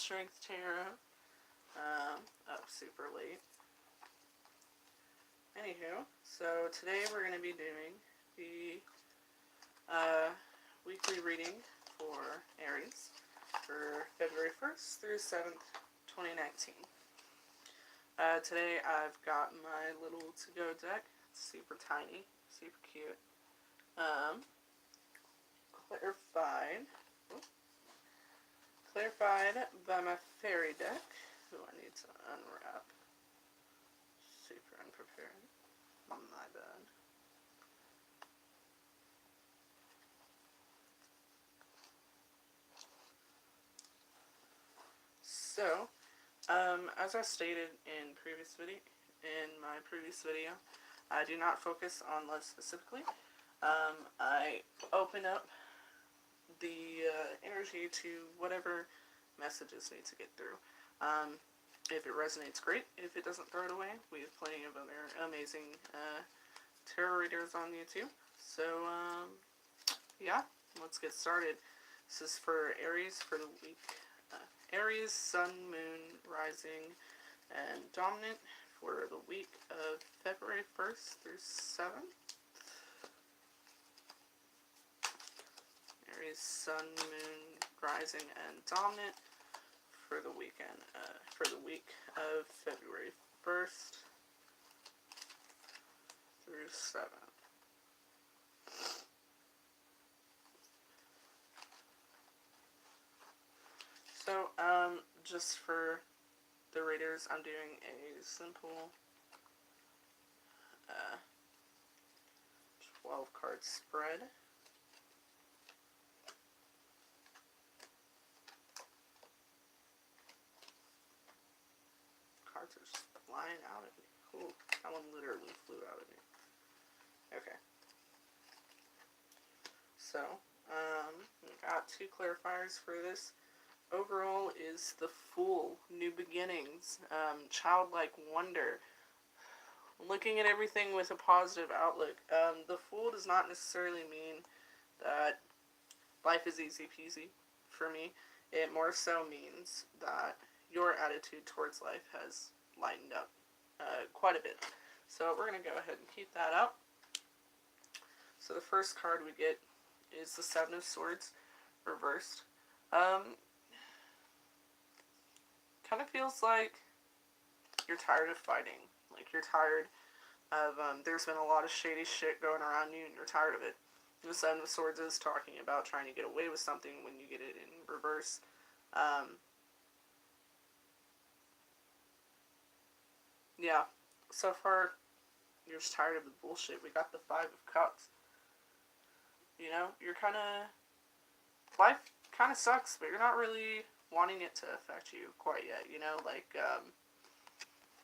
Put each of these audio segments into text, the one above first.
Strength Tarot. Up super late. Anywho, so today we're going to be doing the weekly reading for Aries for February 1st through 7th, 2019. Today I've got my little to-go deck. It's super tiny, super cute. Clarified by my fairy deck, who I need to unwrap. Super unprepared. My bad. So, as I stated in my previous video, I do not focus on love specifically. I open up the energy to whatever messages need to get through. If it resonates, great. If it doesn't, throw it away. We have plenty of other amazing tarot readers on YouTube. So, yeah, let's get started. This is for Aries for the week. Aries, Sun, Moon, Rising, and Dominant for the week of February 1st through 7th. Aries, Sun, Moon, Rising, and Dominant for the weekend, for the week of February 1st through 7th. So, just for the readers, I'm doing a simple 12 card spread. Cards are just flying out at me. Ooh, that one literally flew out at me. Okay. So, we got 2 clarifiers for this. Overall is the Fool, new beginnings, childlike wonder, looking at everything with a positive outlook. The Fool does not necessarily mean that life is easy peasy for me. It more so means that your attitude towards life has lightened up quite a bit. So we're going to go ahead and keep that up. So the first card we get is the 7 of Swords reversed. Kind of feels like you're tired of fighting. Like you're tired of, there's been a lot of shady shit going around you and you're tired of it. The 7 of Swords is talking about trying to get away with something when you get it in reverse. Yeah, so far you're just tired of the bullshit. We got the 5 of Cups. You know, you're kind of, life kind of sucks, but you're not really wanting it to affect you quite yet, you know, like,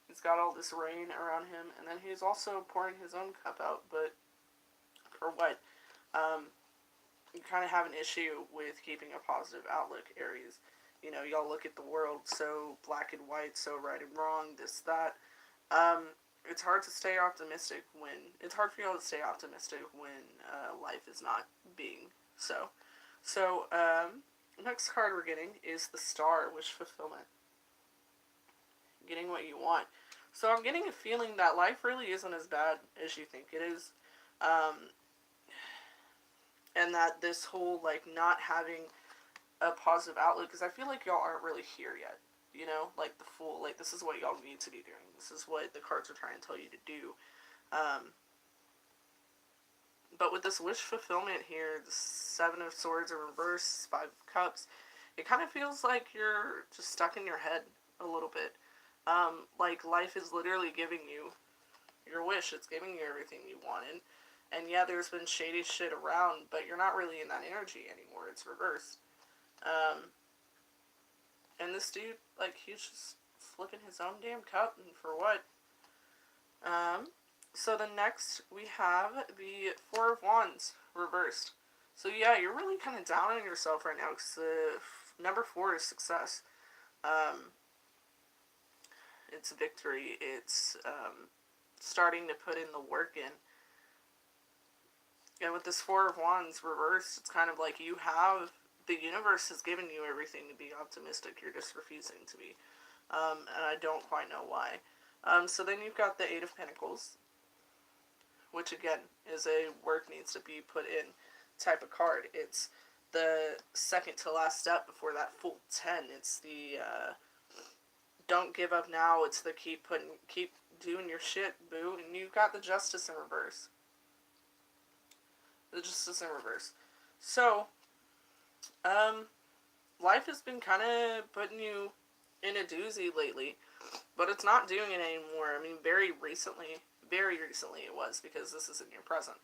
he's got all this rain around him, and then he's also pouring his own cup out, but for what? You kind of have an issue with keeping a positive outlook, Aries. You know, y'all look at the world so black and white, so right and wrong, this, that. It's hard to stay optimistic it's hard for y'all to stay optimistic when, life is not being so. So, next card we're getting is the Star, Wish Fulfillment. Getting what you want. So I'm getting a feeling that life really isn't as bad as you think it is. And that this whole, like, not having a positive outlook, because I feel like y'all aren't really here yet. You know, like the Fool, like, this is what y'all need to be doing. This is what the cards are trying to tell you to do. But with this wish fulfillment here, the 7 of Swords in reverse, 5 of Cups, it kind of feels like you're just stuck in your head a little bit. Like life is literally giving you your wish. It's giving you everything you wanted. And yeah, there's been shady shit around, but you're not really in that energy anymore. It's reversed. And this dude, like, he's just flipping his own damn cup, and for what? So the next, we have the 4 of Wands, reversed. So yeah, you're really kind of down on yourself right now, because number 4 is success. It's victory. It's, starting to put in the work in. And with this 4 of Wands reversed, it's kind of like you have the universe has given you everything to be optimistic. You're just refusing to be. And I don't quite know why. So then you've got the Eight of Pentacles, which again is a work needs to be put in type of card. It's the second to last step before that full 10. It's the don't give up now. It's the keep doing your shit, boo. And you've got the Justice in reverse. The Justice in reverse. So, life has been kind of putting you in a doozy lately, but it's not doing it anymore. I mean, very recently it was, because this is in your present.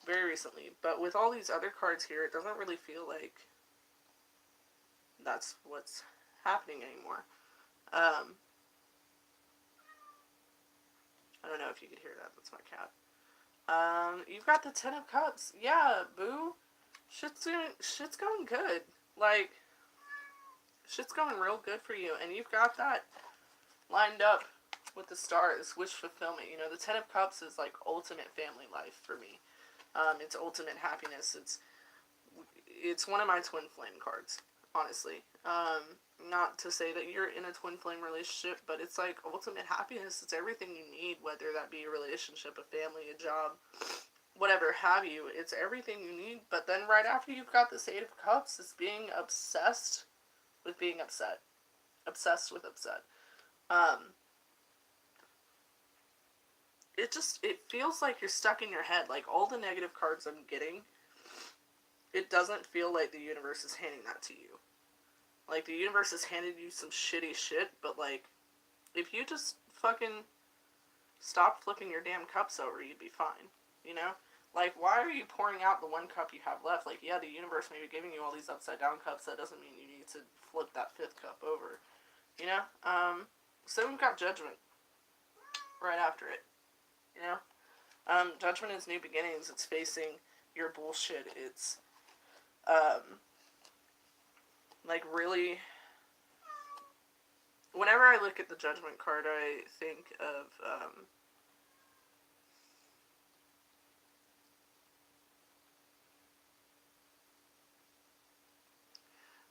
Very recently. But with all these other cards here, it doesn't really feel like that's what's happening anymore. I don't know if you could hear that. That's my cat. You've got the Ten of Cups. Yeah, boo. Shit's going good. Like, shit's going real good for you. And you've got that lined up with the stars. Wish fulfillment. You know, the Ten of Cups is like ultimate family life for me. It's ultimate happiness. It's one of my twin flame cards, honestly. Not to say that you're in a twin flame relationship, but it's like ultimate happiness. It's everything you need, whether that be a relationship, a family, a job, whatever have you. It's everything you need. But then right after you've got this Eight of Cups, it's being obsessed with being upset. Obsessed with upset. It feels like you're stuck in your head. Like, all the negative cards I'm getting, it doesn't feel like the universe is handing that to you. Like, the universe has handed you some shitty shit, but, like, if you just fucking stopped flipping your damn cups over, you'd be fine. You know? Like, why are you pouring out the one cup you have left? Like, yeah, the universe may be giving you all these upside-down cups. That doesn't mean you need to flip that fifth cup over. You know? So we've got Judgment right after it. You know? Judgment is new beginnings. It's facing your bullshit. It's, like, really, whenever I look at the Judgment card, I think of,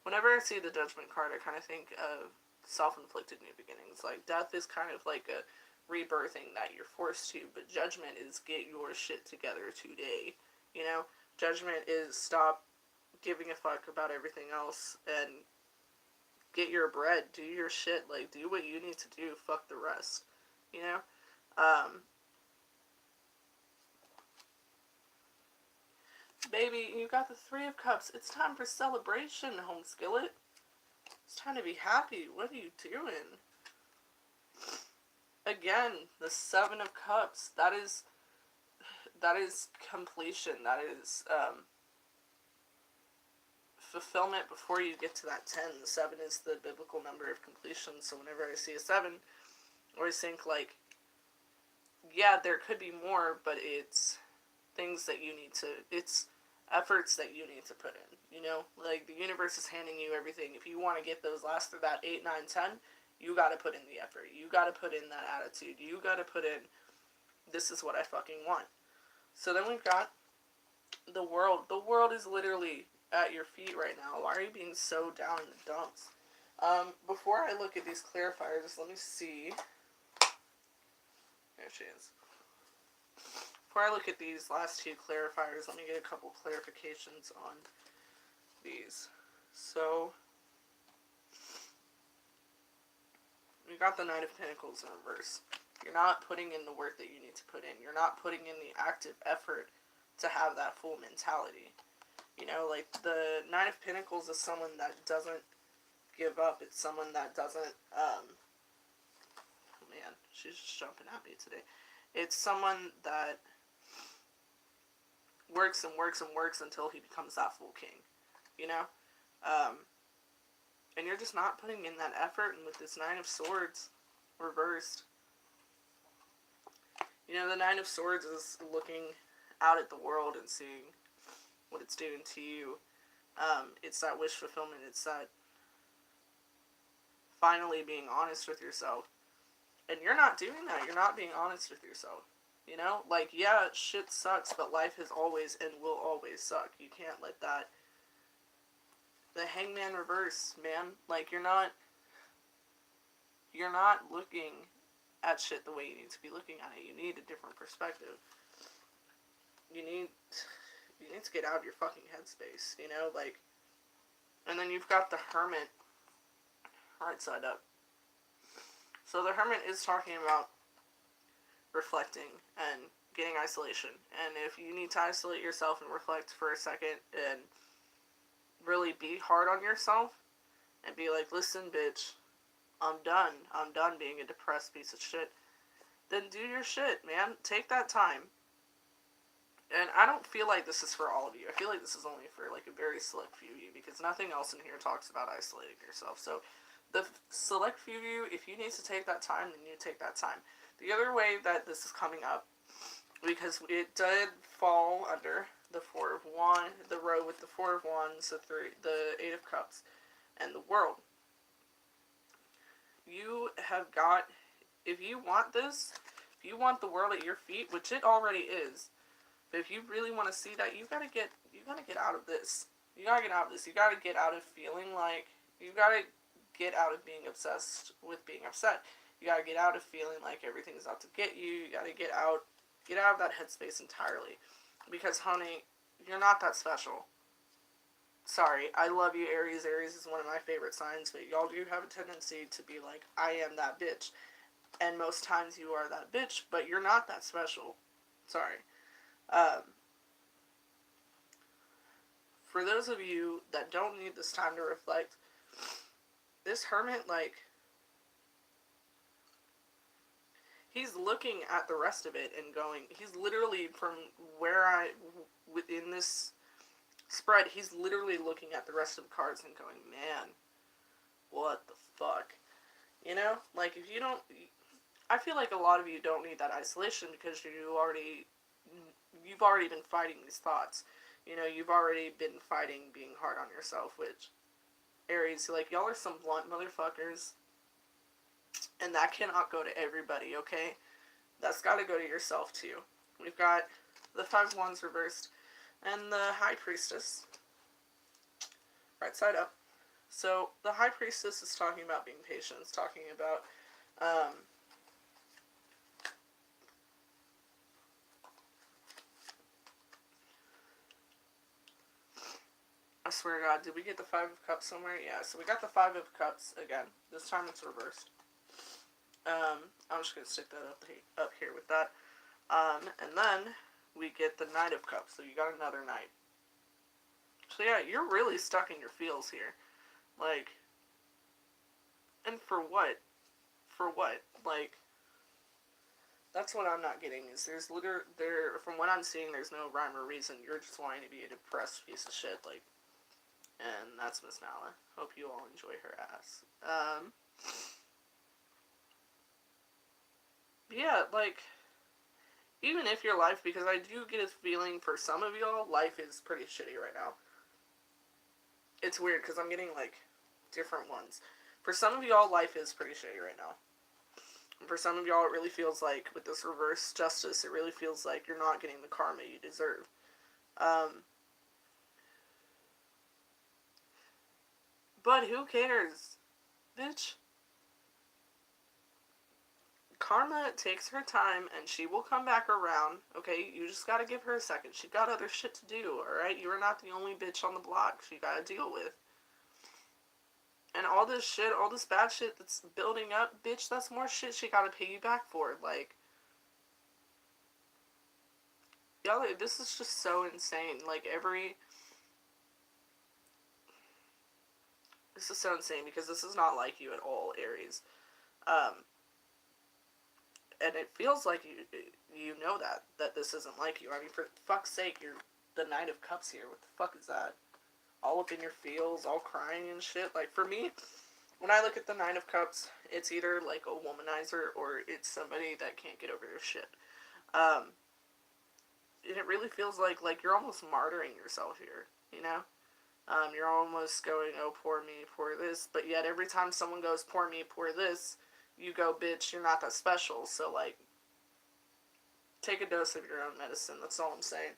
whenever I see the Judgment card, I kind of think of self-inflicted new beginnings. Like, death is kind of like a rebirthing that you're forced to, but Judgment is get your shit together today. You know? Judgment is stop giving a fuck about everything else and get your bread, do your shit, like, do what you need to do, fuck the rest, you know? Baby, you got the Three of Cups. It's time for celebration, home skillet. It's time to be happy. What are you doing? Again, the Seven of Cups. That is completion. That is, fulfillment before you get to that 10. The 7 is the biblical number of completion, so whenever I see a 7, I always think, like, yeah, there could be more, but it's things that you need to, it's efforts that you need to put in, you know? Like, the universe is handing you everything. If you want to get those last, that 8, 9, 10, you gotta put in the effort. You gotta put in that attitude. You gotta put in, this is what I fucking want. So then we've got the world. The world is literally at your feet right now. Why are you being so down in the dumps? Before I look at these clarifiers, let me see. There she is. Before I look at these last two clarifiers, let me get a couple clarifications on these. So, we got the Knight of Pentacles in reverse. You're not putting in the work that you need to put in. You're not putting in the active effort to have that full mentality. You know, like, the Knight of Pentacles is someone that doesn't give up. It's someone that doesn't, oh man, she's just jumping at me today. It's someone that works and works and works until he becomes that full king, you know? And you're just not putting in that effort, and with this Nine of Swords reversed, you know, the Nine of Swords is looking out at the world and seeing what it's doing to you. It's that wish fulfillment. It's that finally being honest with yourself. And you're not doing that. You're not being honest with yourself. You know? Like, yeah, shit sucks, but life has always and will always suck. You can't let that The Hangman reverse, man. Like, you're not looking at shit the way you need to be looking at it. You need a different perspective. You need to get out of your fucking headspace, you know, like. And then you've got the Hermit right side up. So the Hermit is talking about reflecting and getting isolation. And if you need to isolate yourself and reflect for a second and really be hard on yourself and be like, listen, bitch, I'm done being a depressed piece of shit, then do your shit, man. Take that time. And I don't feel like this is for all of you. I feel like this is only for, like, a very select few of you, because nothing else in here talks about isolating yourself. So the select few of you, if you need to take that time, then you take that time. The other way that this is coming up, because it did fall under the Four of Wands, the row with the Four of Wands, the Eight of Cups, and the World. You have got, if you want this, if you want the world at your feet, which it already is, but if you really want to see that, you gotta get out of this. You gotta get out of this. You gotta get out of feeling like, you gotta get out of being obsessed with being upset. You gotta get out of feeling like everything's out to get you. You gotta get out of that headspace entirely. Because, honey, you're not that special. Sorry, I love you, Aries. Aries is one of my favorite signs, but y'all do have a tendency to be like, I am that bitch. And most times you are that bitch, but you're not that special. Sorry. For those of you that don't need this time to reflect, this Hermit, like, he's looking at the rest of it and going, he's literally, from where within this spread, he's literally looking at the rest of the cards and going, man, what the fuck? You know? Like, if you don't, I feel like a lot of you don't need that isolation because you've already been fighting these thoughts. You know, you've already been fighting being hard on yourself, which, Aries, like, y'all are some blunt motherfuckers, and that cannot go to everybody, okay? That's gotta go to yourself, too. We've got the Five of Wands reversed, and the High Priestess, right side up. So, the High Priestess is talking about being patient. It's talking about, I swear to God, did we get the Five of Cups somewhere? Yeah, so we got the Five of Cups again. This time it's reversed. I'm just going to stick that up here with that. And then we get the Knight of Cups, so you got another Knight. So yeah, you're really stuck in your feels here. Like, and for what? For what? Like, that's what I'm not getting, is from what I'm seeing, there's no rhyme or reason. You're just wanting to be a depressed piece of shit, like, and that's Miss Nala. Hope you all enjoy her ass. Yeah, like, even if your life, because I do get a feeling for some of y'all, life is pretty shitty right now. It's weird, because I'm getting, like, different ones. For some of y'all, life is pretty shitty right now. And for some of y'all, it really feels like, with this reverse justice, it really feels like you're not getting the karma you deserve. But who cares? Bitch. Karma takes her time, and she will come back around, okay? You just gotta give her a second. She got other shit to do, alright? You are not the only bitch on the block she gotta deal with. And all this shit, all this bad shit that's building up, bitch, that's more shit she gotta pay you back for. Like, y'all, this is just so insane. Like, this is so insane, because this is not like you at all, Aries. And it feels like you know that this isn't like you. I mean, for fuck's sake, you're the Knight of Cups here. What the fuck is that? All up in your feels, all crying and shit. Like, for me, when I look at the Nine of Cups, it's either, like, a womanizer or it's somebody that can't get over their shit. And it really feels like you're almost martyring yourself here, you know? You're almost going, oh, poor me, poor this. But yet, every time someone goes, poor me, poor this, you go, bitch, you're not that special. So, like, take a dose of your own medicine. That's all I'm saying.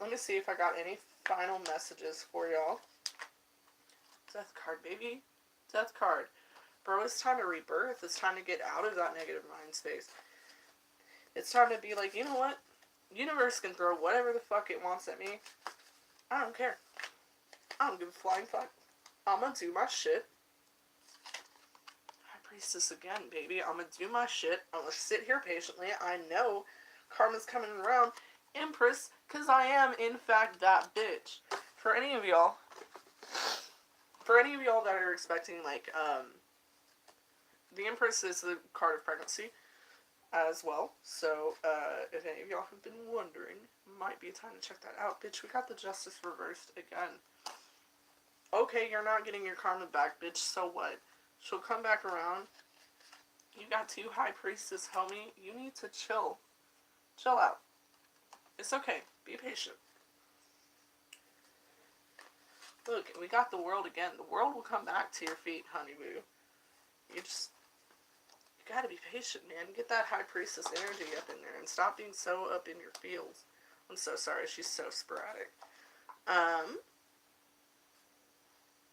Let me see if I got any final messages for y'all. Death card, baby. Death card. Bro, it's time to rebirth. It's time to get out of that negative mind space. It's time to be like, you know what? Universe can throw whatever the fuck it wants at me. I don't care. I don't give a flying fuck. I'm gonna do my shit. High Priestess again, baby. I'm gonna do my shit. I'm gonna sit here patiently. I know karma's coming around. Empress, because I am, in fact, that bitch. For any of y'all that are expecting, like, the Empress is the card of pregnancy as well. So, if any of y'all have been wondering, might be time to check that out. Bitch, we got the Justice reversed again. Okay, you're not getting your karma back, bitch, so what? She'll come back around. You got 2 High Priestess, homie. You need to chill. Chill out. It's okay. Be patient. Look, we got the World again. The World will come back to your feet, honey boo. You gotta be patient, man. Get that High Priestess energy up in there and stop being so up in your feels. I'm so sorry. She's so sporadic. I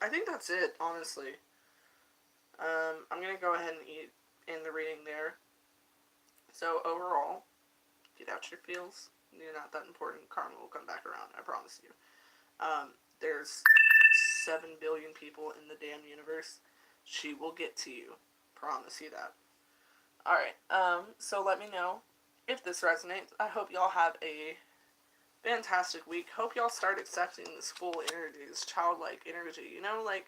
think that's it, honestly. I'm gonna go ahead and end the reading there. So, overall, get out your feels. You're not that important. Karma will come back around, I promise you. There's 7 billion people in the damn universe. She will get to you. Promise you that. Alright, so let me know if this resonates. I hope y'all have a fantastic week. Hope y'all start accepting this full energy, this childlike energy. You know, like,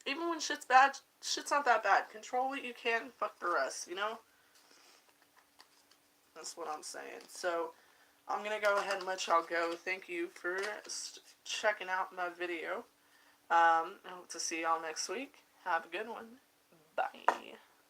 even when shit's bad, shit's not that bad. Control what you can, fuck the rest, you know? That's what I'm saying. So, I'm gonna go ahead and let y'all go. Thank you for checking out my video. I hope to see y'all next week. Have a good one. Bye.